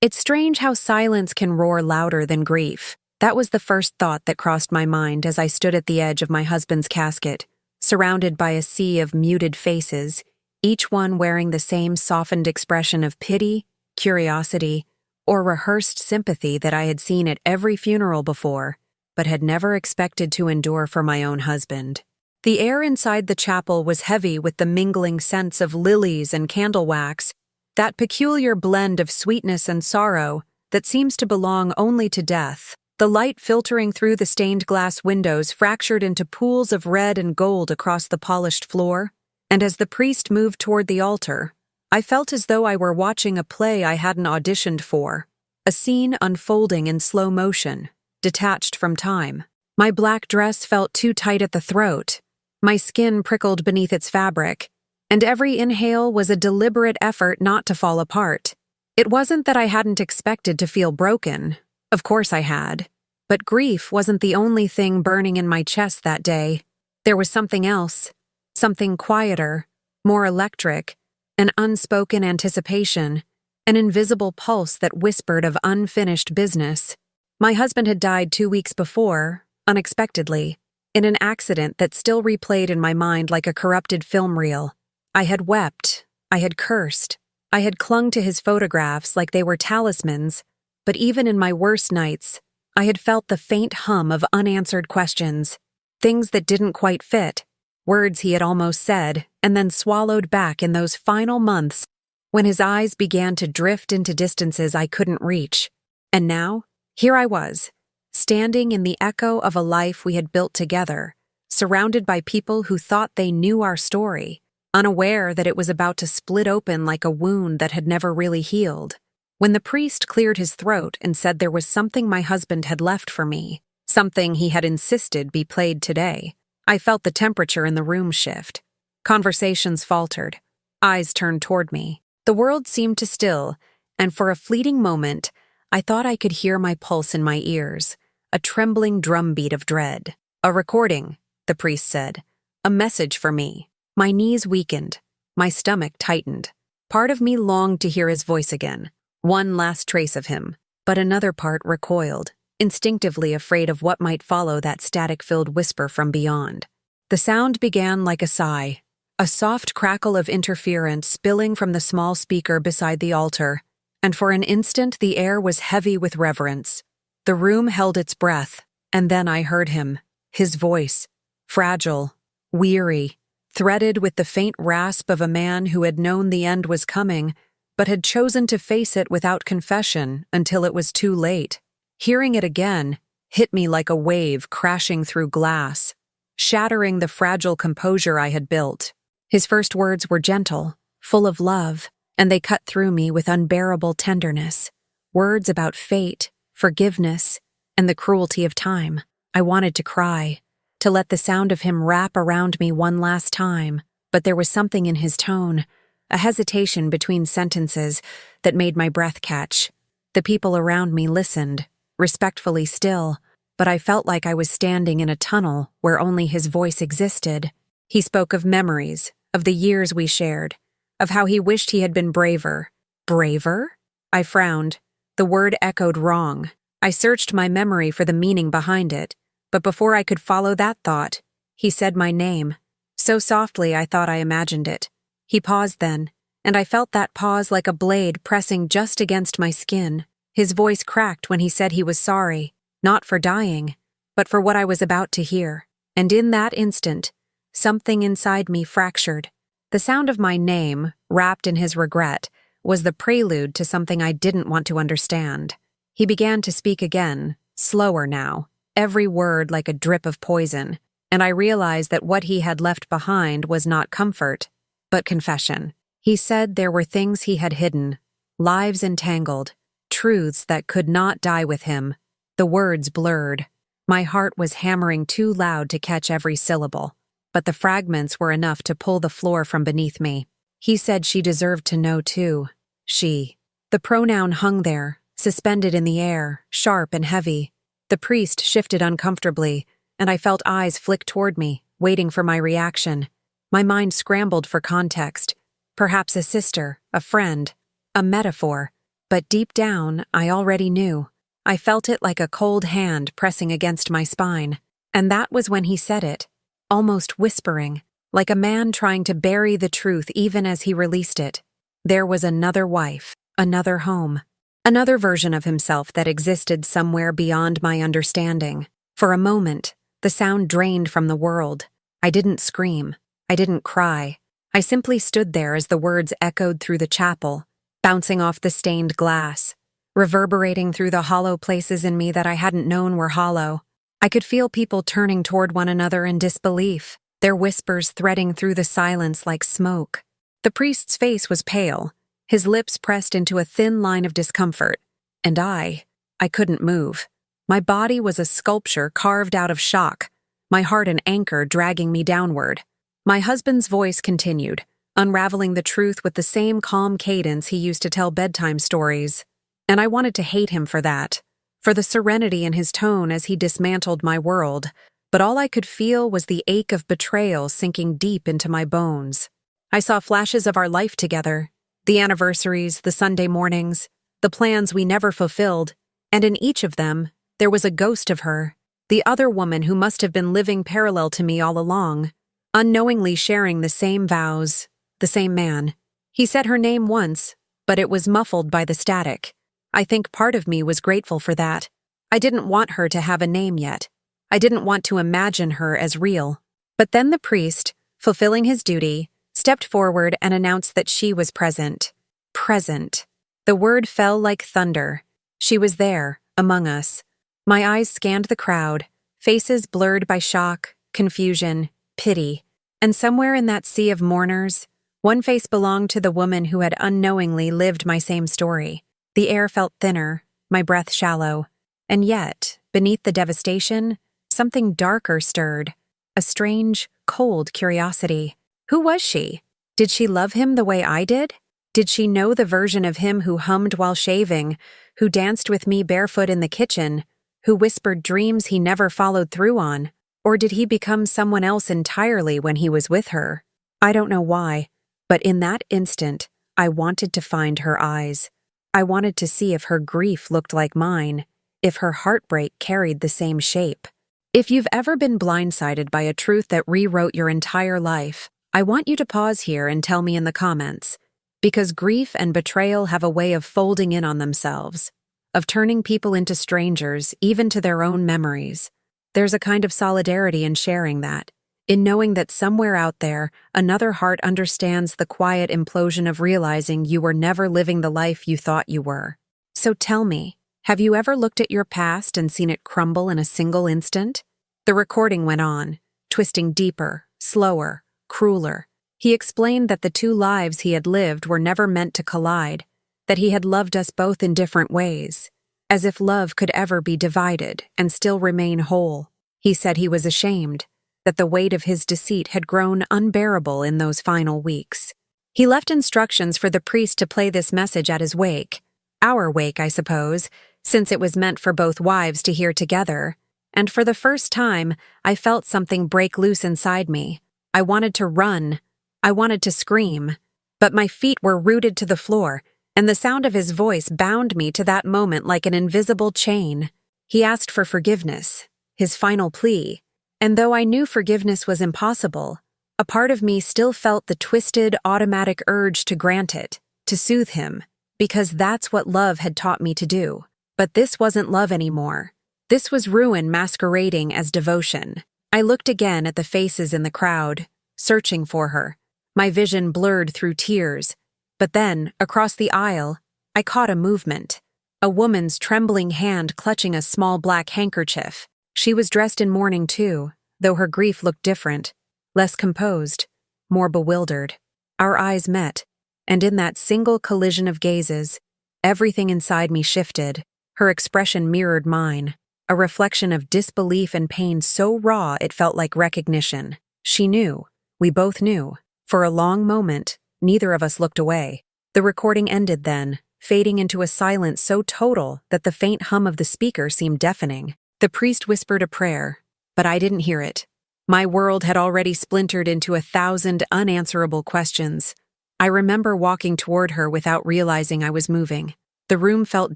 It's strange how silence can roar louder than grief. That was the first thought that crossed my mind as I stood at the edge of my husband's casket, surrounded by a sea of muted faces, each one wearing the same softened expression of pity, curiosity, or rehearsed sympathy that I had seen at every funeral before, but had never expected to endure for my own husband. The air inside the chapel was heavy with the mingling scents of lilies and candle wax, that peculiar blend of sweetness and sorrow that seems to belong only to death. The light filtering through the stained glass windows fractured into pools of red and gold across the polished floor, and as the priest moved toward the altar, I felt as though I were watching a play I hadn't auditioned for, a scene unfolding in slow motion, detached from time. My black dress felt too tight at the throat, my skin prickled beneath its fabric, and every inhale was a deliberate effort not to fall apart. It wasn't that I hadn't expected to feel broken. Of course I had. But grief wasn't the only thing burning in my chest that day. There was something else, something quieter, more electric, an unspoken anticipation, an invisible pulse that whispered of unfinished business. My husband had died 2 weeks before, unexpectedly, in an accident that still replayed in my mind like a corrupted film reel. I had wept, I had cursed, I had clung to his photographs like they were talismans, but even in my worst nights, I had felt the faint hum of unanswered questions, things that didn't quite fit, words he had almost said and then swallowed back in those final months when his eyes began to drift into distances I couldn't reach. And now, here I was, standing in the echo of a life we had built together, surrounded by people who thought they knew our story, unaware that it was about to split open like a wound that had never really healed. When the priest cleared his throat and said there was something my husband had left for me, something he had insisted be played today, I felt the temperature in the room shift. Conversations faltered. Eyes turned toward me. The world seemed to still, and for a fleeting moment, I thought I could hear my pulse in my ears, a trembling drumbeat of dread. "A recording," the priest said. "A message for me." My knees weakened. My stomach tightened. Part of me longed to hear his voice again, one last trace of him, but another part recoiled, instinctively afraid of what might follow that static-filled whisper from beyond. The sound began like a sigh, a soft crackle of interference spilling from the small speaker beside the altar, and for an instant the air was heavy with reverence. The room held its breath, and then I heard him, his voice, fragile, weary, threaded with the faint rasp of a man who had known the end was coming, but had chosen to face it without confession until it was too late. Hearing it again hit me like a wave crashing through glass, shattering the fragile composure I had built. His first words were gentle, full of love, and they cut through me with unbearable tenderness. Words about fate, forgiveness, and the cruelty of time. I wanted to cry, to let the sound of him wrap around me one last time, but there was something in his tone, a hesitation between sentences that made my breath catch. The people around me listened, respectfully still, but I felt like I was standing in a tunnel where only his voice existed. He spoke of memories, of the years we shared, of how he wished he had been braver. Braver? I frowned. The word echoed wrong. I searched my memory for the meaning behind it, but before I could follow that thought, he said my name. So softly I thought I imagined it. He paused then, and I felt that pause like a blade pressing just against my skin. His voice cracked when he said he was sorry, not for dying, but for what I was about to hear. And in that instant, something inside me fractured. The sound of my name, wrapped in his regret, was the prelude to something I didn't want to understand. He began to speak again, slower now, every word like a drip of poison, and I realized that what he had left behind was not comfort, but confession. He said there were things he had hidden, lives entangled, truths that could not die with him. The words blurred. My heart was hammering too loud to catch every syllable, but the fragments were enough to pull the floor from beneath me. He said she deserved to know too. She. The pronoun hung there, suspended in the air, sharp and heavy. The priest shifted uncomfortably, and I felt eyes flick toward me, waiting for my reaction. My mind scrambled for context. Perhaps a sister, a friend, a metaphor. But deep down, I already knew. I felt it like a cold hand pressing against my spine. And that was when he said it, almost whispering, like a man trying to bury the truth even as he released it. There was another wife, another home, another version of himself that existed somewhere beyond my understanding. For a moment, the sound drained from the world. I didn't scream. I didn't cry. I simply stood there as the words echoed through the chapel, bouncing off the stained glass, reverberating through the hollow places in me that I hadn't known were hollow. I could feel people turning toward one another in disbelief, their whispers threading through the silence like smoke. The priest's face was pale, his lips pressed into a thin line of discomfort, and I couldn't move. My body was a sculpture carved out of shock, my heart an anchor dragging me downward. My husband's voice continued, unraveling the truth with the same calm cadence he used to tell bedtime stories. And I wanted to hate him for that, for the serenity in his tone as he dismantled my world, but all I could feel was the ache of betrayal sinking deep into my bones. I saw flashes of our life together, the anniversaries, the Sunday mornings, the plans we never fulfilled, and in each of them, there was a ghost of her, the other woman who must have been living parallel to me all along, unknowingly sharing the same vows, the same man. He said her name once, but it was muffled by the static. I think part of me was grateful for that. I didn't want her to have a name yet. I didn't want to imagine her as real. But then the priest, fulfilling his duty, stepped forward and announced that she was present. Present. The word fell like thunder. She was there, among us. My eyes scanned the crowd, faces blurred by shock, confusion, pity. And somewhere in that sea of mourners, one face belonged to the woman who had unknowingly lived my same story. The air felt thinner, my breath shallow. And yet, beneath the devastation, something darker stirred. A strange, cold curiosity. Who was she? Did she love him the way I did? Did she know the version of him who hummed while shaving, who danced with me barefoot in the kitchen, who whispered dreams he never followed through on? Or did he become someone else entirely when he was with her? I don't know why, but in that instant, I wanted to find her eyes. I wanted to see if her grief looked like mine, if her heartbreak carried the same shape. If you've ever been blindsided by a truth that rewrote your entire life, I want you to pause here and tell me in the comments, because grief and betrayal have a way of folding in on themselves, of turning people into strangers, even to their own memories. There's a kind of solidarity in sharing that, in knowing that somewhere out there, another heart understands the quiet implosion of realizing you were never living the life you thought you were. So tell me, have you ever looked at your past and seen it crumble in a single instant? The recording went on, twisting deeper, slower, crueler. He explained that the two lives he had lived were never meant to collide, that he had loved us both in different ways, as if love could ever be divided and still remain whole. He said he was ashamed, that the weight of his deceit had grown unbearable in those final weeks. He left instructions for the priest to play this message at his wake. Our wake, I suppose, since it was meant for both wives to hear together. And for the first time, I felt something break loose inside me. I wanted to run. I wanted to scream. But my feet were rooted to the floor, and the sound of his voice bound me to that moment like an invisible chain. He asked for forgiveness, his final plea. And though I knew forgiveness was impossible, a part of me still felt the twisted, automatic urge to grant it, to soothe him, because that's what love had taught me to do. But this wasn't love anymore. This was ruin masquerading as devotion. I looked again at the faces in the crowd, searching for her, my vision blurred through tears. But then, across the aisle, I caught a movement. A woman's trembling hand clutching a small black handkerchief. She was dressed in mourning too, though her grief looked different, less composed, more bewildered. Our eyes met, and in that single collision of gazes, everything inside me shifted. Her expression mirrored mine, a reflection of disbelief and pain so raw it felt like recognition. She knew. We both knew. For a long moment, neither of us looked away. The recording ended then, fading into a silence so total that the faint hum of the speaker seemed deafening. The priest whispered a prayer, but I didn't hear it. My world had already splintered into 1,000 unanswerable questions. I remember walking toward her without realizing I was moving. The room felt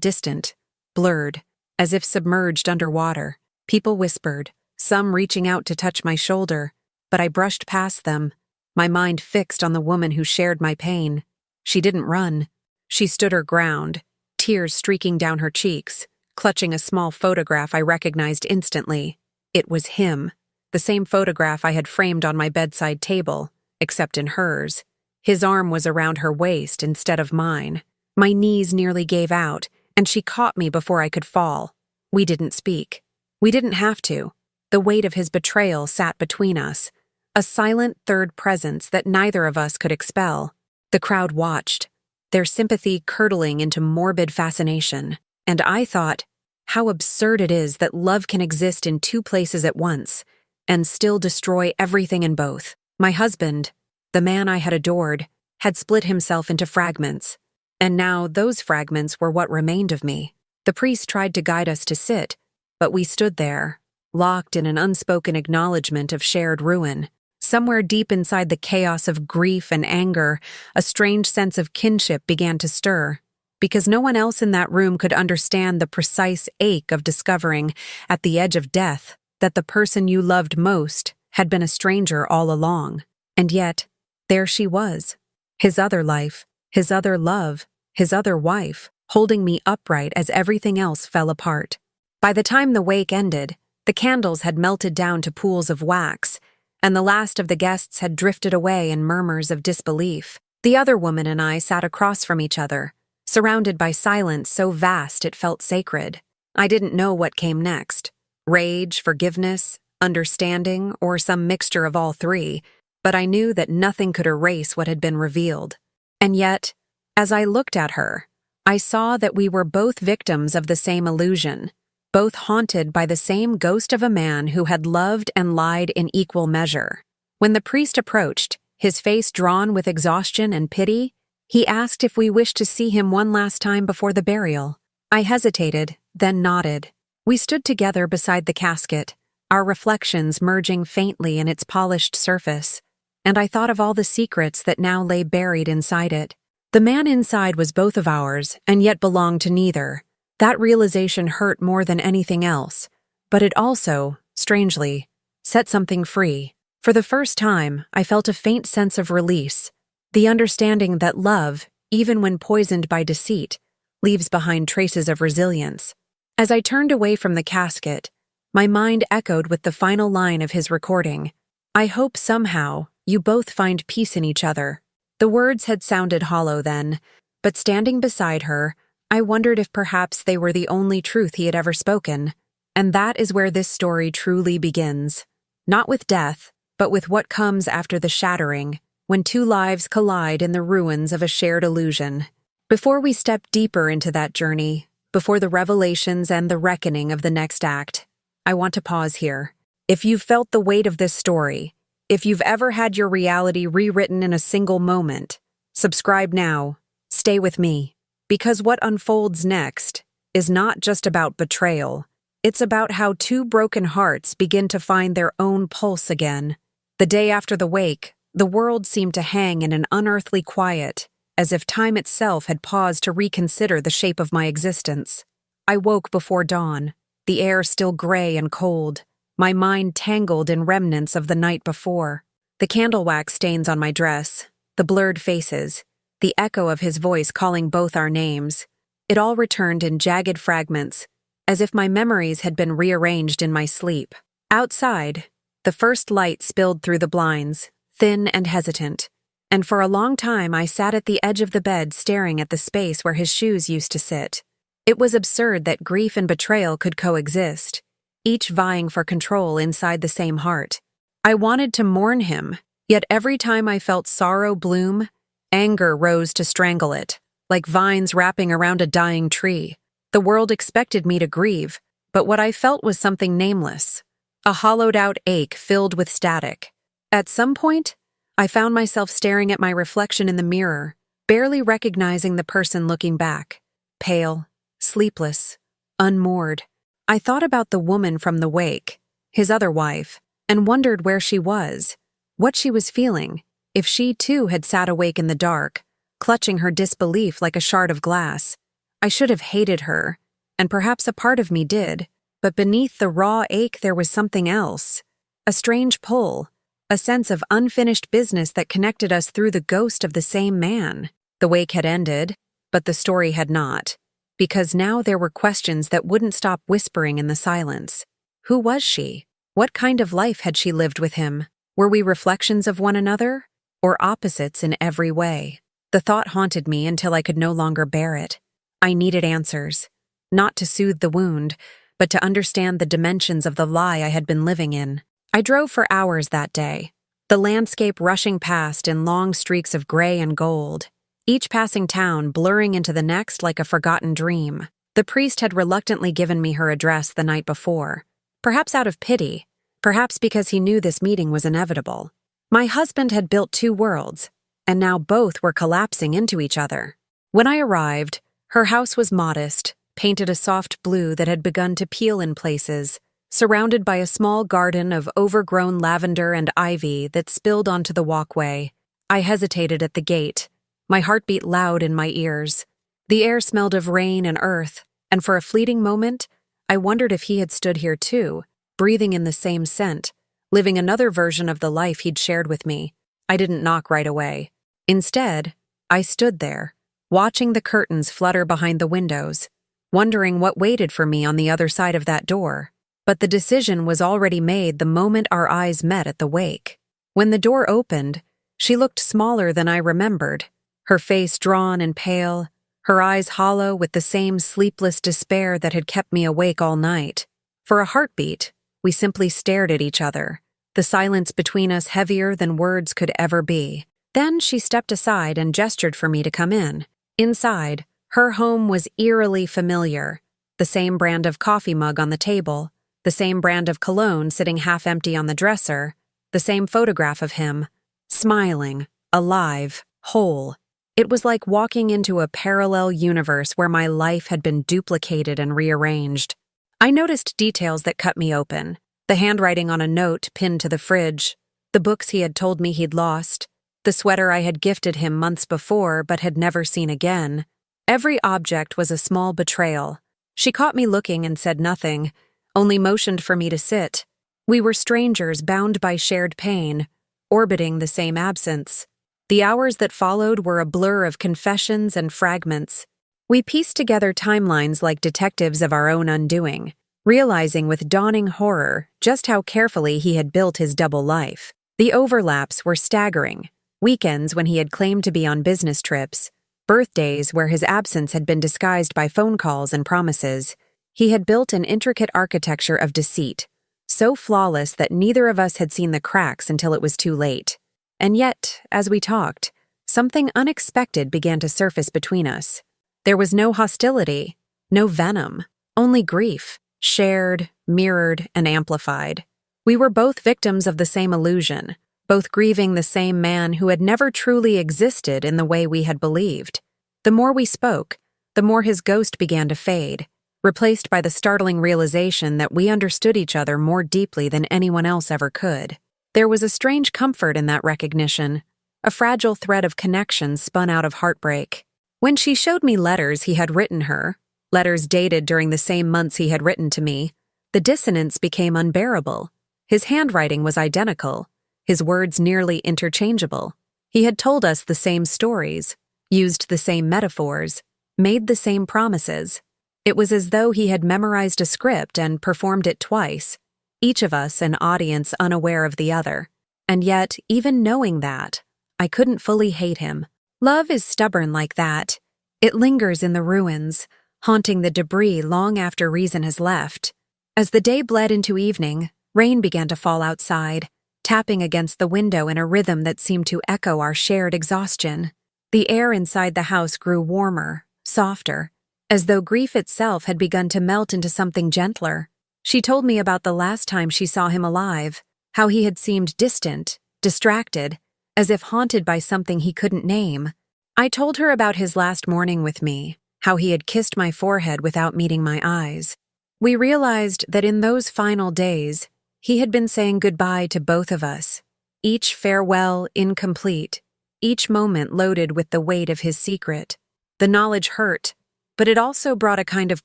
distant, blurred, as if submerged underwater. People whispered, some reaching out to touch my shoulder, but I brushed past them, my mind fixed on the woman who shared my pain. She didn't run. She stood her ground, tears streaking down her cheeks, clutching a small photograph I recognized instantly. It was him, the same photograph I had framed on my bedside table, except in hers. His arm was around her waist instead of mine. My knees nearly gave out, and she caught me before I could fall. We didn't speak. We didn't have to. The weight of his betrayal sat between us, a silent third presence that neither of us could expel. The crowd watched, their sympathy curdling into morbid fascination, and I thought, how absurd it is that love can exist in two places at once, and still destroy everything in both. My husband, the man I had adored, had split himself into fragments, and now those fragments were what remained of me. The priest tried to guide us to sit, but we stood there, locked in an unspoken acknowledgement of shared ruin. Somewhere deep inside the chaos of grief and anger, a strange sense of kinship began to stir, because no one else in that room could understand the precise ache of discovering, at the edge of death, that the person you loved most had been a stranger all along. And yet, there she was, his other life, his other love, his other wife, holding me upright as everything else fell apart. By the time the wake ended, the candles had melted down to pools of wax, and the last of the guests had drifted away in murmurs of disbelief. The other woman and I sat across from each other, surrounded by silence so vast it felt sacred. I didn't know what came next: rage, forgiveness, understanding, or some mixture of all three, but I knew that nothing could erase what had been revealed. And yet, as I looked at her, I saw that we were both victims of the same illusion, both haunted by the same ghost of a man who had loved and lied in equal measure. When the priest approached, his face drawn with exhaustion and pity, he asked if we wished to see him one last time before the burial. I hesitated, then nodded. We stood together beside the casket, our reflections merging faintly in its polished surface, and I thought of all the secrets that now lay buried inside it. The man inside was both of ours, and yet belonged to neither. That realization hurt more than anything else, but it also, strangely, set something free. For the first time, I felt a faint sense of release, the understanding that love, even when poisoned by deceit, leaves behind traces of resilience. As I turned away from the casket, my mind echoed with the final line of his recording. I hope somehow you both find peace in each other. The words had sounded hollow then, but standing beside her, I wondered if perhaps they were the only truth he had ever spoken. And that is where this story truly begins. Not with death, but with what comes after the shattering, when two lives collide in the ruins of a shared illusion. Before we step deeper into that journey, before the revelations and the reckoning of the next act, I want to pause here. If you've felt the weight of this story, if you've ever had your reality rewritten in a single moment, subscribe now. Stay with me. Because what unfolds next is not just about betrayal. It's about how two broken hearts begin to find their own pulse again. The day after the wake, the world seemed to hang in an unearthly quiet, as if time itself had paused to reconsider the shape of my existence. I woke before dawn, the air still gray and cold, my mind tangled in remnants of the night before. The candle wax stains on my dress, the blurred faces, the echo of his voice calling both our names. It all returned in jagged fragments, as if my memories had been rearranged in my sleep. Outside, the first light spilled through the blinds, thin and hesitant, and for a long time I sat at the edge of the bed staring at the space where his shoes used to sit. It was absurd that grief and betrayal could coexist, each vying for control inside the same heart. I wanted to mourn him, yet every time I felt sorrow bloom, anger rose to strangle it, like vines wrapping around a dying tree. The world expected me to grieve, but what I felt was something nameless, a hollowed-out ache filled with static. At some point, I found myself staring at my reflection in the mirror, barely recognizing the person looking back. Pale, sleepless, unmoored. I thought about the woman from the wake, his other wife, and wondered where she was, what she was feeling, if she too had sat awake in the dark, clutching her disbelief like a shard of glass. I should have hated her, and perhaps a part of me did, but beneath the raw ache there was something else. A strange pull, a sense of unfinished business that connected us through the ghost of the same man. The wake had ended, but the story had not, because now there were questions that wouldn't stop whispering in the silence. Who was she? What kind of life had she lived with him? Were we reflections of one another, or opposites in every way? The thought haunted me until I could no longer bear it. I needed answers, not to soothe the wound, but to understand the dimensions of the lie I had been living in. I drove for hours that day, the landscape rushing past in long streaks of gray and gold, each passing town blurring into the next like a forgotten dream. The priest had reluctantly given me her address the night before, perhaps out of pity, perhaps because he knew this meeting was inevitable. My husband had built two worlds, and now both were collapsing into each other. When I arrived, her house was modest, painted a soft blue that had begun to peel in places, surrounded by a small garden of overgrown lavender and ivy that spilled onto the walkway. I hesitated at the gate, my heart beat loud in my ears. The air smelled of rain and earth, and for a fleeting moment, I wondered if he had stood here too, breathing in the same scent, living another version of the life he'd shared with me. I didn't knock right away. Instead, I stood there, watching the curtains flutter behind the windows, wondering what waited for me on the other side of that door. But the decision was already made the moment our eyes met at the wake. When the door opened, she looked smaller than I remembered, her face drawn and pale, her eyes hollow with the same sleepless despair that had kept me awake all night. For a heartbeat, we simply stared at each other, the silence between us heavier than words could ever be. Then she stepped aside and gestured for me to come in. Inside, her home was eerily familiar, the same brand of coffee mug on the table, the same brand of cologne sitting half-empty on the dresser, the same photograph of him, smiling, alive, whole. It was like walking into a parallel universe where my life had been duplicated and rearranged. I noticed details that cut me open: the handwriting on a note pinned to the fridge, the books he had told me he'd lost, the sweater I had gifted him months before but had never seen again. Every object was a small betrayal. She caught me looking and said nothing, only motioned for me to sit. We were strangers bound by shared pain, orbiting the same absence. The hours that followed were a blur of confessions and fragments. We pieced together timelines like detectives of our own undoing, realizing with dawning horror just how carefully he had built his double life. The overlaps were staggering: weekends when he had claimed to be on business trips, birthdays where his absence had been disguised by phone calls and promises. He had built an intricate architecture of deceit, so flawless that neither of us had seen the cracks until it was too late. And yet, as we talked, something unexpected began to surface between us. There was no hostility, no venom, only grief, shared, mirrored, and amplified. We were both victims of the same illusion, both grieving the same man who had never truly existed in the way we had believed. The more we spoke, the more his ghost began to fade, replaced by the startling realization that we understood each other more deeply than anyone else ever could. There was a strange comfort in that recognition, a fragile thread of connection spun out of heartbreak. When she showed me letters he had written her, letters dated during the same months he had written to me, the dissonance became unbearable. His handwriting was identical, his words nearly interchangeable. He had told us the same stories, used the same metaphors, made the same promises. It was as though he had memorized a script and performed it twice, each of us an audience unaware of the other. And yet, even knowing that, I couldn't fully hate him. Love is stubborn like that. It lingers in the ruins, haunting the debris long after reason has left. As the day bled into evening, rain began to fall outside, tapping against the window in a rhythm that seemed to echo our shared exhaustion. The air inside the house grew warmer, softer, as though grief itself had begun to melt into something gentler. She told me about the last time she saw him alive, how he had seemed distant, distracted, as if haunted by something he couldn't name. I told her about his last morning with me, how he had kissed my forehead without meeting my eyes. We realized that in those final days, he had been saying goodbye to both of us, each farewell incomplete, each moment loaded with the weight of his secret. The knowledge hurt, but it also brought a kind of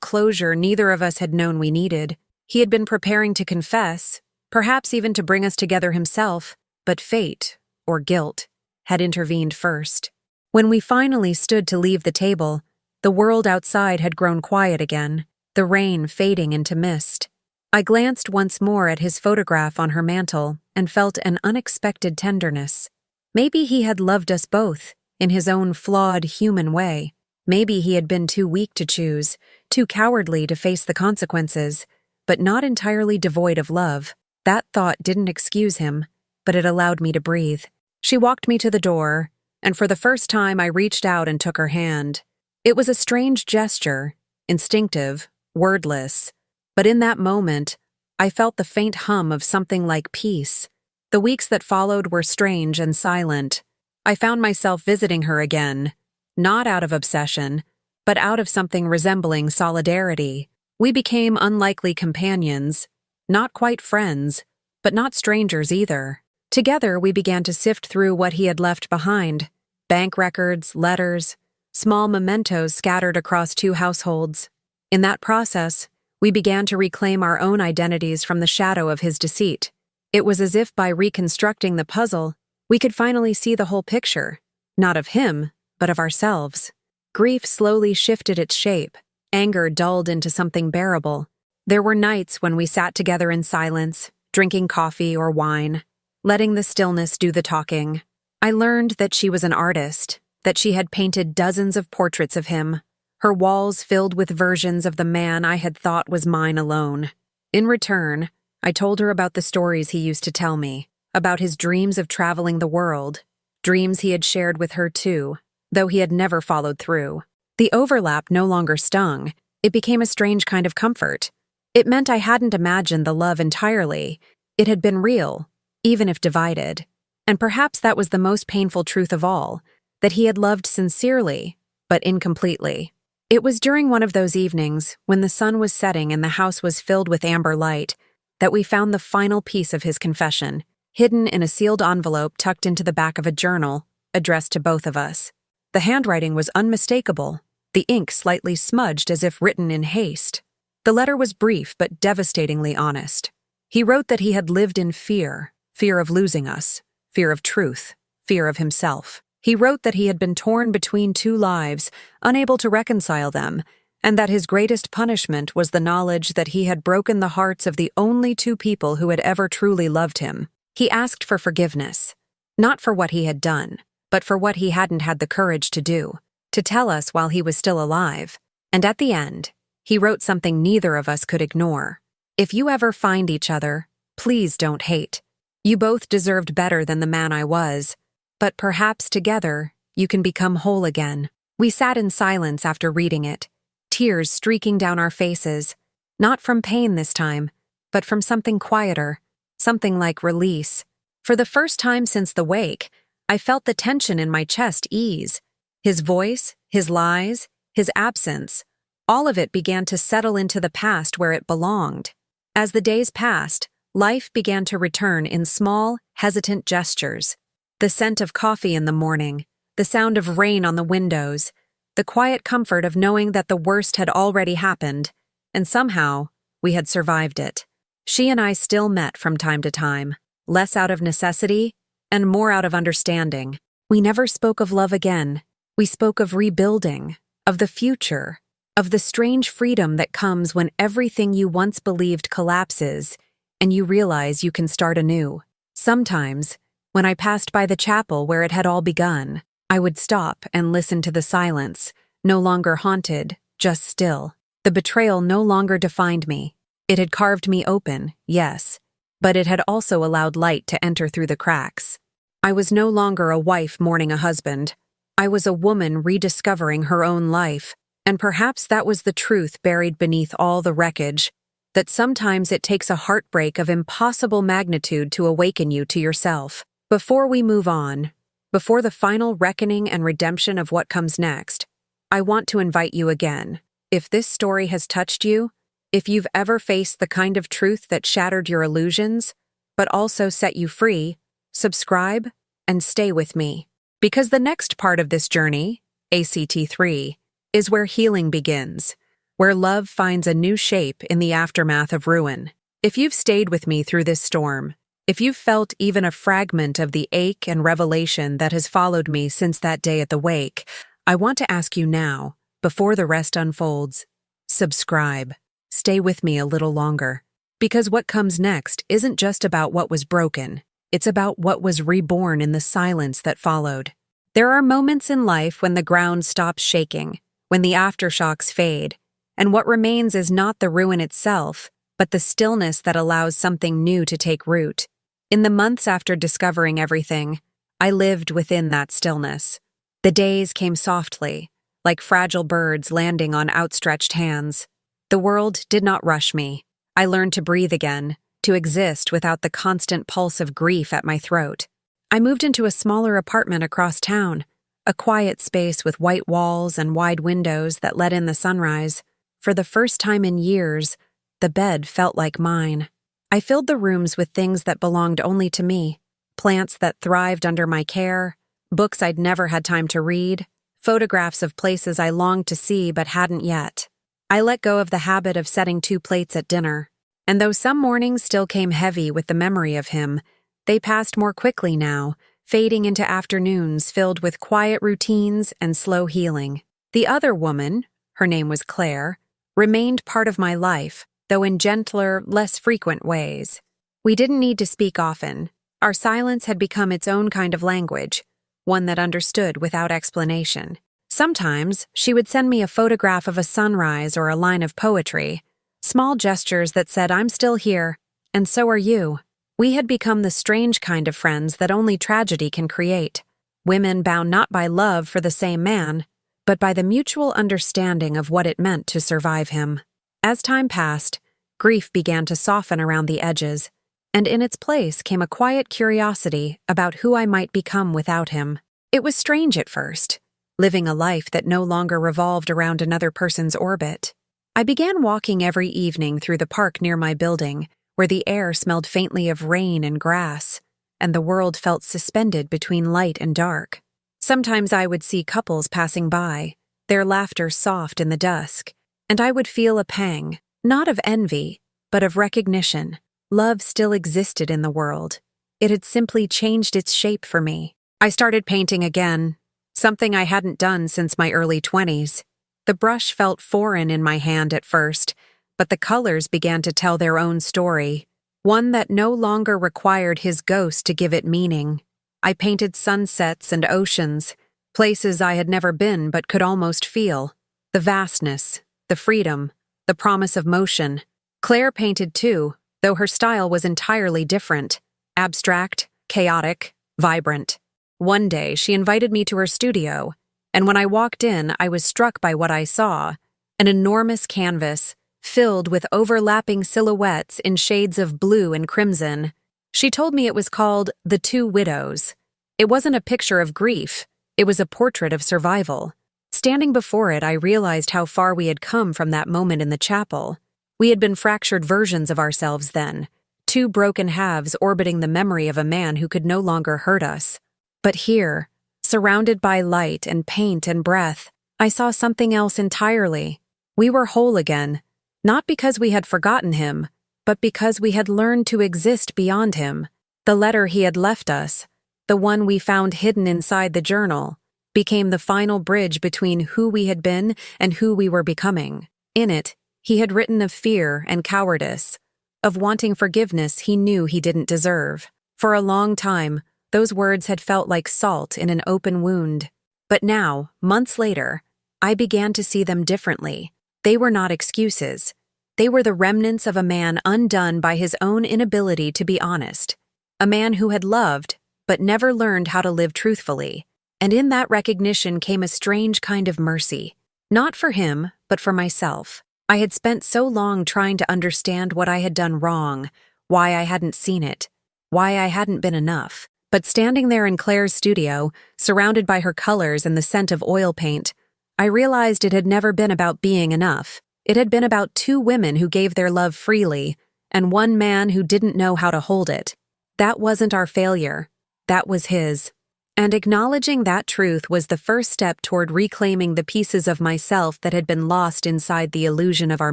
closure neither of us had known we needed. He had been preparing to confess, perhaps even to bring us together himself, but fate, or guilt, had intervened first. When we finally stood to leave the table, the world outside had grown quiet again, the rain fading into mist. I glanced once more at his photograph on her mantel and felt an unexpected tenderness. Maybe he had loved us both, in his own flawed human way. Maybe he had been too weak to choose, too cowardly to face the consequences, but not entirely devoid of love. That thought didn't excuse him, but it allowed me to breathe. She walked me to the door, and for the first time I reached out and took her hand. It was a strange gesture, instinctive, wordless, but in that moment, I felt the faint hum of something like peace. The weeks that followed were strange and silent. I found myself visiting her again, not out of obsession, but out of something resembling solidarity. We became unlikely companions, not quite friends, but not strangers either. Together, we began to sift through what he had left behind: bank records, letters, small mementos scattered across two households. In that process, we began to reclaim our own identities from the shadow of his deceit. It was as if by reconstructing the puzzle, we could finally see the whole picture, not of him, but of ourselves. Grief slowly shifted its shape, anger dulled into something bearable. There were nights when we sat together in silence, drinking coffee or wine, letting the stillness do the talking. I learned that she was an artist, that she had painted dozens of portraits of him, her walls filled with versions of the man I had thought was mine alone. In return, I told her about the stories he used to tell me, about his dreams of traveling the world, dreams he had shared with her too, though he had never followed through. The overlap no longer stung. It became a strange kind of comfort. It meant I hadn't imagined the love entirely. It had been real, even if divided. And perhaps that was the most painful truth of all, that he had loved sincerely, but incompletely. It was during one of those evenings, when the sun was setting and the house was filled with amber light, that we found the final piece of his confession, hidden in a sealed envelope tucked into the back of a journal, addressed to both of us. The handwriting was unmistakable, the ink slightly smudged as if written in haste. The letter was brief but devastatingly honest. He wrote that he had lived in fear of losing us, fear of truth, fear of himself. He wrote that he had been torn between two lives, unable to reconcile them, and that his greatest punishment was the knowledge that he had broken the hearts of the only two people who had ever truly loved him. He asked for forgiveness, not for what he had done, but for what he hadn't had the courage to do, to tell us while he was still alive. And at the end, he wrote something neither of us could ignore. If you ever find each other, please don't hate. You both deserved better than the man I was, but perhaps together you can become whole again. We sat in silence after reading it, tears streaking down our faces, not from pain this time, but from something quieter, something like release. For the first time since the wake, I felt the tension in my chest ease. His voice, his lies, his absence, all of it began to settle into the past where it belonged. As the days passed, life began to return in small, hesitant gestures. The scent of coffee in the morning, the sound of rain on the windows, the quiet comfort of knowing that the worst had already happened, and somehow we had survived it. She and I still met from time to time, less out of necessity and more out of understanding. We never spoke of love again. We spoke of rebuilding, of the future, of the strange freedom that comes when everything you once believed collapses and you realize you can start anew. Sometimes, when I passed by the chapel where it had all begun, I would stop and listen to the silence, no longer haunted, just still. The betrayal no longer defined me. It had carved me open, yes, but it had also allowed light to enter through the cracks. I was no longer a wife mourning a husband. I was a woman rediscovering her own life, and perhaps that was the truth buried beneath all the wreckage, that sometimes it takes a heartbreak of impossible magnitude to awaken you to yourself. Before we move on, before the final reckoning and redemption of what comes next, I want to invite you again. If this story has touched you, if you've ever faced the kind of truth that shattered your illusions, but also set you free, subscribe and stay with me. Because the next part of this journey, ACT3, is where healing begins, where love finds a new shape in the aftermath of ruin. If you've stayed with me through this storm, if you've felt even a fragment of the ache and revelation that has followed me since that day at the wake, I want to ask you now, before the rest unfolds, subscribe. Stay with me a little longer. Because what comes next isn't just about what was broken, it's about what was reborn in the silence that followed. There are moments in life when the ground stops shaking, when the aftershocks fade, and what remains is not the ruin itself, but the stillness that allows something new to take root. In the months after discovering everything, I lived within that stillness. The days came softly, like fragile birds landing on outstretched hands. The world did not rush me. I learned to breathe again, to exist without the constant pulse of grief at my throat. I moved into a smaller apartment across town, a quiet space with white walls and wide windows that let in the sunrise. For the first time in years, the bed felt like mine. I filled the rooms with things that belonged only to me, plants that thrived under my care, books I'd never had time to read, photographs of places I longed to see but hadn't yet. I let go of the habit of setting 2 plates at dinner, and though some mornings still came heavy with the memory of him, they passed more quickly now, fading into afternoons filled with quiet routines and slow healing. The other woman, her name was Claire, remained part of my life, though in gentler, less frequent ways. We didn't need to speak often. Our silence had become its own kind of language, one that understood without explanation. Sometimes she would send me a photograph of a sunrise or a line of poetry, small gestures that said, "I'm still here, and so are you." We had become the strange kind of friends that only tragedy can create, women bound not by love for the same man, but by the mutual understanding of what it meant to survive him. As time passed, grief began to soften around the edges, and in its place came a quiet curiosity about who I might become without him. It was strange at first, living a life that no longer revolved around another person's orbit. I began walking every evening through the park near my building, where the air smelled faintly of rain and grass, and the world felt suspended between light and dark. Sometimes I would see couples passing by, their laughter soft in the dusk, and I would feel a pang, not of envy, but of recognition. Love still existed in the world. It had simply changed its shape for me. I started painting again, something I hadn't done since my early 20s. The brush felt foreign in my hand at first, but the colors began to tell their own story, one that no longer required his ghost to give it meaning. I painted sunsets and oceans, places I had never been but could almost feel. The vastness, the freedom, the promise of motion. Claire painted too, though her style was entirely different, abstract, chaotic, vibrant. One day she invited me to her studio, and when I walked in, I was struck by what I saw, an enormous canvas, filled with overlapping silhouettes in shades of blue and crimson. She told me it was called The Two Widows. It wasn't a picture of grief, it was a portrait of survival. Standing before it, I realized how far we had come from that moment in the chapel. We had been fractured versions of ourselves then, 2 broken halves orbiting the memory of a man who could no longer hurt us. But here, surrounded by light and paint and breath, I saw something else entirely. We were whole again, not because we had forgotten him, but because we had learned to exist beyond him. The letter he had left us, the one we found hidden inside the journal, became the final bridge between who we had been and who we were becoming. In it, he had written of fear and cowardice, of wanting forgiveness he knew he didn't deserve. For a long time, those words had felt like salt in an open wound. But now, months later, I began to see them differently. They were not excuses. They were the remnants of a man undone by his own inability to be honest. A man who had loved, but never learned how to live truthfully. And in that recognition came a strange kind of mercy. Not for him, but for myself. I had spent so long trying to understand what I had done wrong, why I hadn't seen it, why I hadn't been enough. But standing there in Claire's studio, surrounded by her colors and the scent of oil paint, I realized it had never been about being enough. It had been about 2 women who gave their love freely, and 1 man who didn't know how to hold it. That wasn't our failure. That was his. And acknowledging that truth was the first step toward reclaiming the pieces of myself that had been lost inside the illusion of our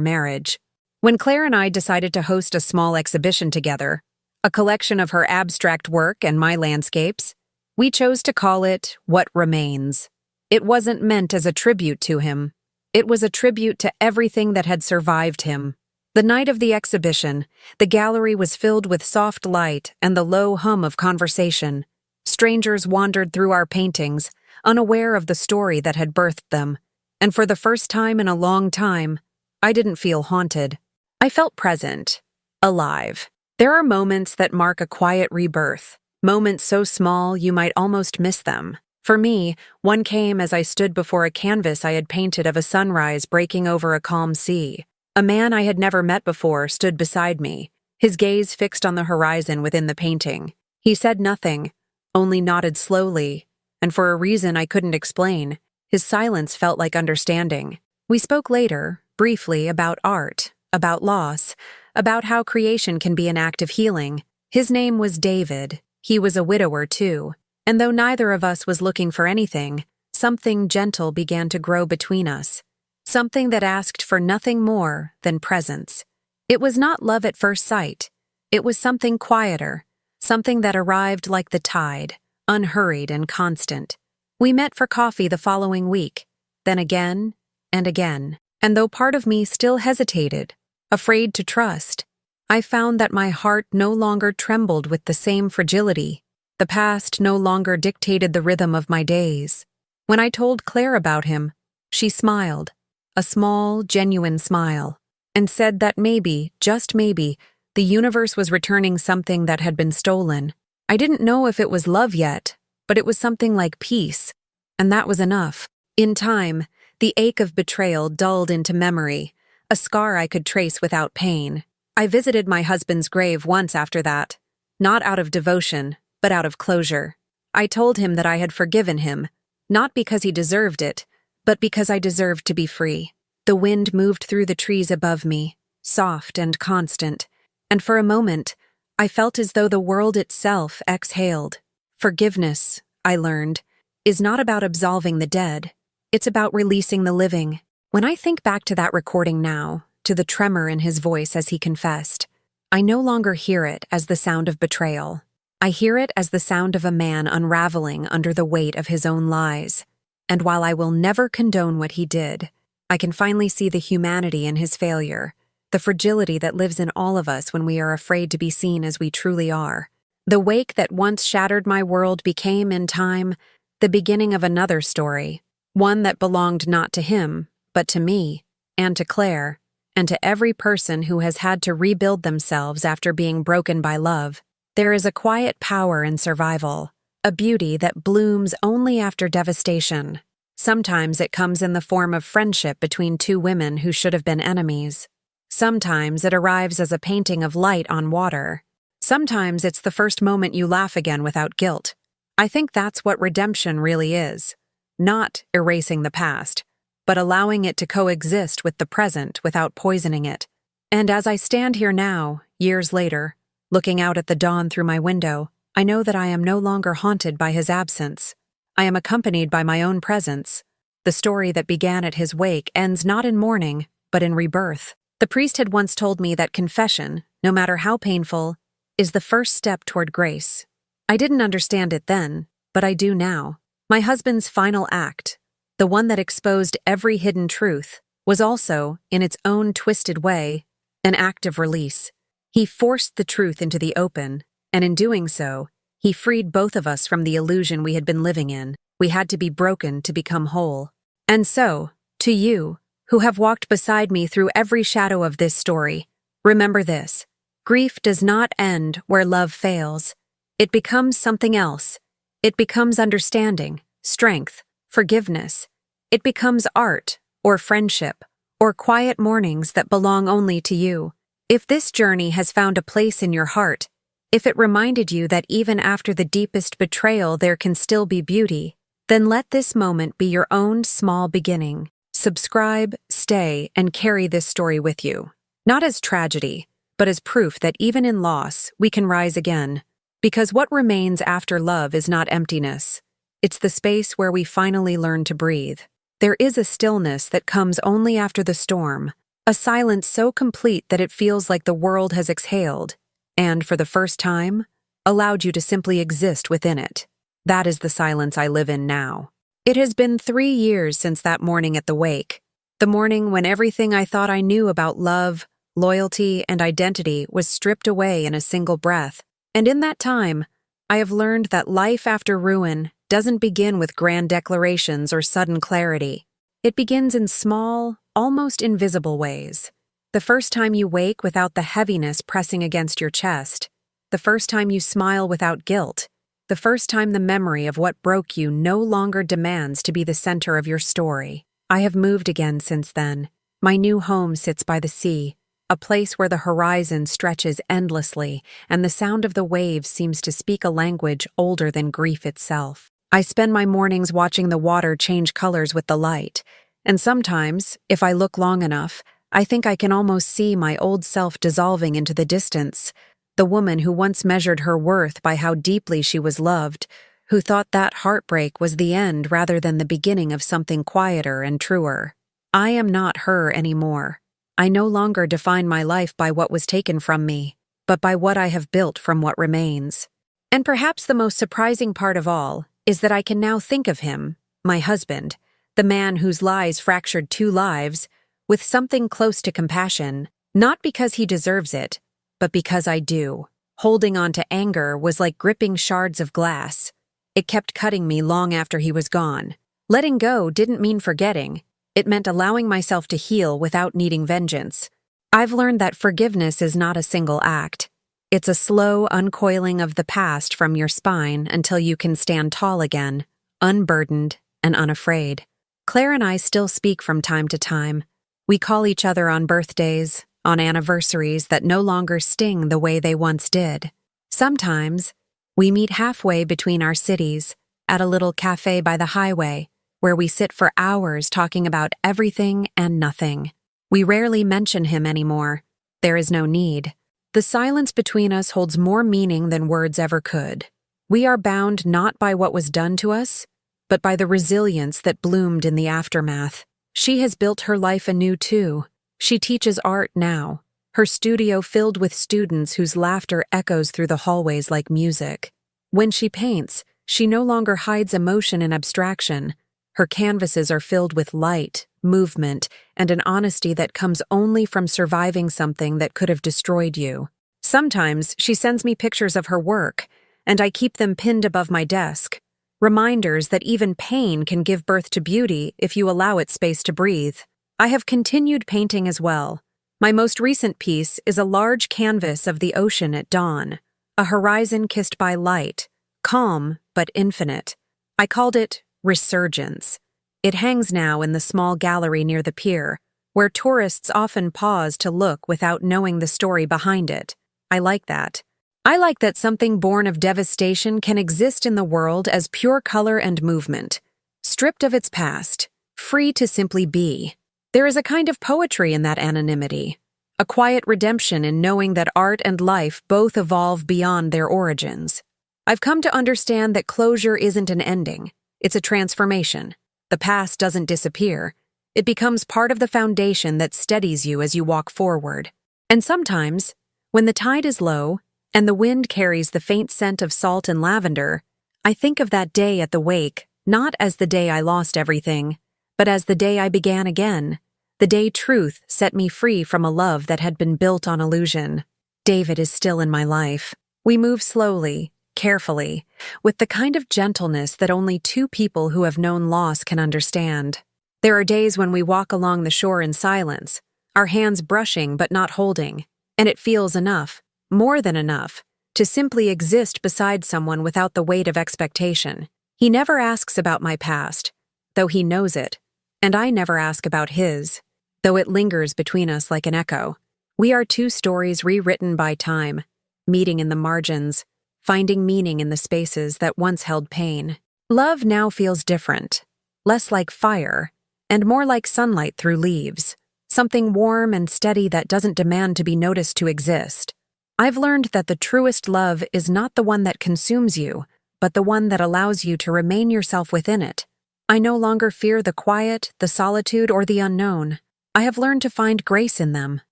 marriage. When Claire and I decided to host a small exhibition together, a collection of her abstract work and my landscapes, we chose to call it What Remains. It wasn't meant as a tribute to him. It was a tribute to everything that had survived him. The night of the exhibition, the gallery was filled with soft light and the low hum of conversation. Strangers wandered through our paintings, unaware of the story that had birthed them. And for the first time in a long time, I didn't feel haunted. I felt present, alive. There are moments that mark a quiet rebirth, moments so small you might almost miss them. For me, one came as I stood before a canvas I had painted of a sunrise breaking over a calm sea. A man I had never met before stood beside me, his gaze fixed on the horizon within the painting. He said nothing, only nodded slowly, and for a reason I couldn't explain, his silence felt like understanding. We spoke later, briefly, about art, about loss, about how creation can be an act of healing. His name was David. He was a widower, too. And though neither of us was looking for anything, something gentle began to grow between us. Something that asked for nothing more than presence. It was not love at first sight. It was something quieter, something that arrived like the tide, unhurried and constant. We met for coffee the following week, then again and again. And though part of me still hesitated, afraid to trust, I found that my heart no longer trembled with the same fragility. The past no longer dictated the rhythm of my days. When I told Claire about him, she smiled, a small, genuine smile, and said that maybe, just maybe, the universe was returning something that had been stolen. I didn't know if it was love yet, but it was something like peace, and that was enough. In time, the ache of betrayal dulled into memory, a scar I could trace without pain. I visited my husband's grave once after that, not out of devotion, but out of closure. I told him that I had forgiven him, not because he deserved it, but because I deserved to be free. The wind moved through the trees above me, soft and constant, and for a moment, I felt as though the world itself exhaled. Forgiveness, I learned, is not about absolving the dead. It's about releasing the living. When I think back to that recording now, to the tremor in his voice as he confessed, I no longer hear it as the sound of betrayal. I hear it as the sound of a man unraveling under the weight of his own lies. And while I will never condone what he did, I can finally see the humanity in his failure, the fragility that lives in all of us when we are afraid to be seen as we truly are. The wake that once shattered my world became, in time, the beginning of another story, one that belonged not to him, but to me, and to Claire, and to every person who has had to rebuild themselves after being broken by love. There is a quiet power in survival, a beauty that blooms only after devastation. Sometimes it comes in the form of friendship between two women who should have been enemies. Sometimes it arrives as a painting of light on water. Sometimes it's the first moment you laugh again without guilt. I think that's what redemption really is. Not erasing the past, but allowing it to coexist with the present without poisoning it. And as I stand here now, years later, looking out at the dawn through my window, I know that I am no longer haunted by his absence. I am accompanied by my own presence. The story that began at his wake ends not in mourning, but in rebirth. The priest had once told me that confession, no matter how painful, is the first step toward grace. I didn't understand it then, but I do now. My husband's final act, the one that exposed every hidden truth, was also, in its own twisted way, an act of release. He forced the truth into the open, and in doing so, he freed both of us from the illusion we had been living in. We had to be broken to become whole. And so, to you, who have walked beside me through every shadow of this story, remember this: grief does not end where love fails. It becomes something else. It becomes understanding, strength, forgiveness. It becomes art, or friendship, or quiet mornings that belong only to you. If this journey has found a place in your heart, if it reminded you that even after the deepest betrayal there can still be beauty, then let this moment be your own small beginning. Subscribe, stay, and carry this story with you. Not as tragedy, but as proof that even in loss, we can rise again. Because what remains after love is not emptiness. It's the space where we finally learn to breathe. There is a stillness that comes only after the storm, a silence so complete that it feels like the world has exhaled, and, for the first time, allowed you to simply exist within it. That is the silence I live in now. It has been 3 years since that morning at the wake, the morning when everything I thought I knew about love, loyalty, and identity was stripped away in a single breath. And in that time, I have learned that life after ruin doesn't begin with grand declarations or sudden clarity. It begins in small, almost invisible ways. The first time you wake without the heaviness pressing against your chest. The first time you smile without guilt. The first time the memory of what broke you no longer demands to be the center of your story. I have moved again since then. My new home sits by the sea, a place where the horizon stretches endlessly and the sound of the waves seems to speak a language older than grief itself. I spend my mornings watching the water change colors with the light, and sometimes, if I look long enough, I think I can almost see my old self dissolving into the distance, the woman who once measured her worth by how deeply she was loved, who thought that heartbreak was the end rather than the beginning of something quieter and truer. I am not her anymore. I no longer define my life by what was taken from me, but by what I have built from what remains. And perhaps the most surprising part of all is that I can now think of him, my husband, the man whose lies fractured 2 lives, with something close to compassion, not because he deserves it, but because I do. Holding on to anger was like gripping shards of glass. It kept cutting me long after he was gone. Letting go didn't mean forgetting. It meant allowing myself to heal without needing vengeance. I've learned that forgiveness is not a single act. It's a slow uncoiling of the past from your spine until you can stand tall again, unburdened and unafraid. Claire and I still speak from time to time. We call each other on birthdays, on anniversaries that no longer sting the way they once did. Sometimes, we meet halfway between our cities, at a little cafe by the highway, where we sit for hours talking about everything and nothing. We rarely mention him anymore. There is no need. The silence between us holds more meaning than words ever could. We are bound not by what was done to us, but by the resilience that bloomed in the aftermath. She has built her life anew too. She teaches art now, her studio filled with students whose laughter echoes through the hallways like music. When she paints, she no longer hides emotion in abstraction. Her canvases are filled with light, movement, and an honesty that comes only from surviving something that could have destroyed you. Sometimes she sends me pictures of her work, and I keep them pinned above my desk. Reminders that even pain can give birth to beauty if you allow it space to breathe. I have continued painting as well. My most recent piece is a large canvas of the ocean at dawn, a horizon kissed by light, calm but infinite. I called it Resurgence. It hangs now in the small gallery near the pier, where tourists often pause to look without knowing the story behind it. I like that. I like that something born of devastation can exist in the world as pure color and movement, stripped of its past, free to simply be. There is a kind of poetry in that anonymity, a quiet redemption in knowing that art and life both evolve beyond their origins. I've come to understand that closure isn't an ending, it's a transformation. The past doesn't disappear. It becomes part of the foundation that steadies you as you walk forward. And sometimes, when the tide is low, and the wind carries the faint scent of salt and lavender, I think of that day at the wake, not as the day I lost everything, but as the day I began again, the day truth set me free from a love that had been built on illusion. David is still in my life. We move slowly, carefully, with the kind of gentleness that only 2 people who have known loss can understand. There are days when we walk along the shore in silence, our hands brushing but not holding, and it feels enough. More than enough, to simply exist beside someone without the weight of expectation. He never asks about my past, though he knows it, and I never ask about his, though it lingers between us like an echo. We are 2 stories rewritten by time, meeting in the margins, finding meaning in the spaces that once held pain. Love now feels different, less like fire, and more like sunlight through leaves, something warm and steady that doesn't demand to be noticed to exist. I've learned that the truest love is not the one that consumes you, but the one that allows you to remain yourself within it. I no longer fear the quiet, the solitude, or the unknown. I have learned to find grace in them.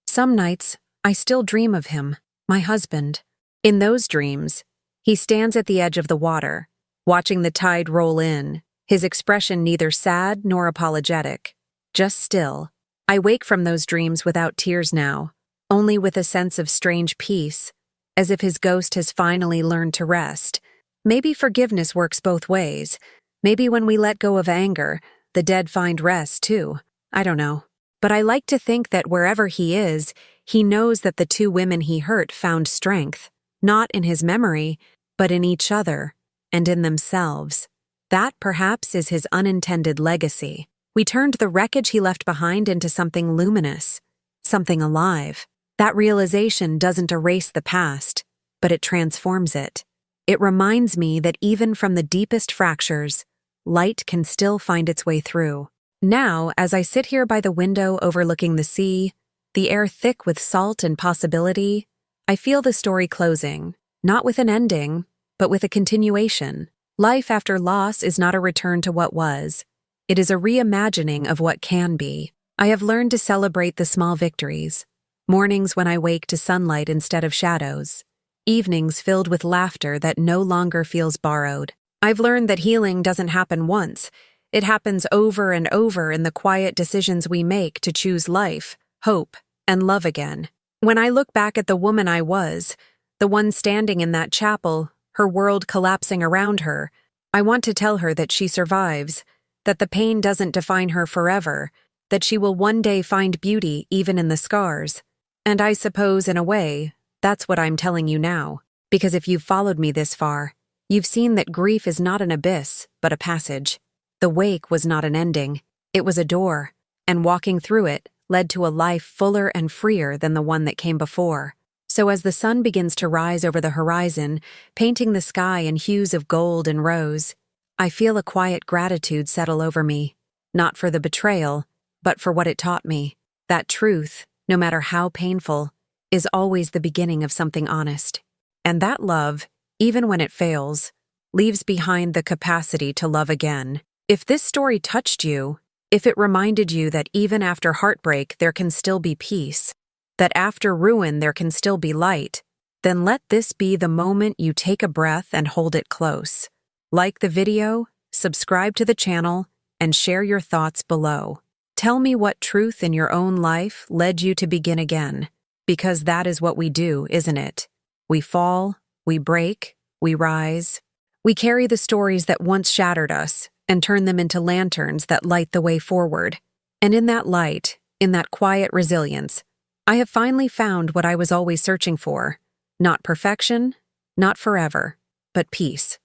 Some nights, I still dream of him, my husband. In those dreams, he stands at the edge of the water, watching the tide roll in, his expression neither sad nor apologetic, just still. I wake from those dreams without tears now, only with a sense of strange peace, as if his ghost has finally learned to rest. Maybe forgiveness works both ways. Maybe when we let go of anger, the dead find rest too. I don't know. But I like to think that wherever he is, he knows that the two women he hurt found strength, not in his memory, but in each other, and in themselves. That, perhaps, is his unintended legacy. We turned the wreckage he left behind into something luminous, something alive. That realization doesn't erase the past, but it transforms it. It reminds me that even from the deepest fractures, light can still find its way through. Now, as I sit here by the window overlooking the sea, the air thick with salt and possibility, I feel the story closing, not with an ending, but with a continuation. Life after loss is not a return to what was. It is a reimagining of what can be. I have learned to celebrate the small victories. Mornings when I wake to sunlight instead of shadows. Evenings filled with laughter that no longer feels borrowed. I've learned that healing doesn't happen once. It happens over and over in the quiet decisions we make to choose life, hope, and love again. When I look back at the woman I was, the one standing in that chapel, her world collapsing around her, I want to tell her that she survives, that the pain doesn't define her forever, that she will one day find beauty even in the scars. And I suppose, in a way, that's what I'm telling you now, because if you've followed me this far, you've seen that grief is not an abyss, but a passage. The wake was not an ending, it was a door, and walking through it led to a life fuller and freer than the one that came before. So as the sun begins to rise over the horizon, painting the sky in hues of gold and rose, I feel a quiet gratitude settle over me, not for the betrayal, but for what it taught me, that truth, no matter how painful, is always the beginning of something honest. And that love, even when it fails, leaves behind the capacity to love again. If this story touched you, if it reminded you that even after heartbreak there can still be peace, that after ruin there can still be light, then let this be the moment you take a breath and hold it close. Like the video, subscribe to the channel, and share your thoughts below. Tell me what truth in your own life led you to begin again, because that is what we do, isn't it? We fall, we break, we rise. We carry the stories that once shattered us and turn them into lanterns that light the way forward. And in that light, in that quiet resilience, I have finally found what I was always searching for. Not perfection, not forever, but peace.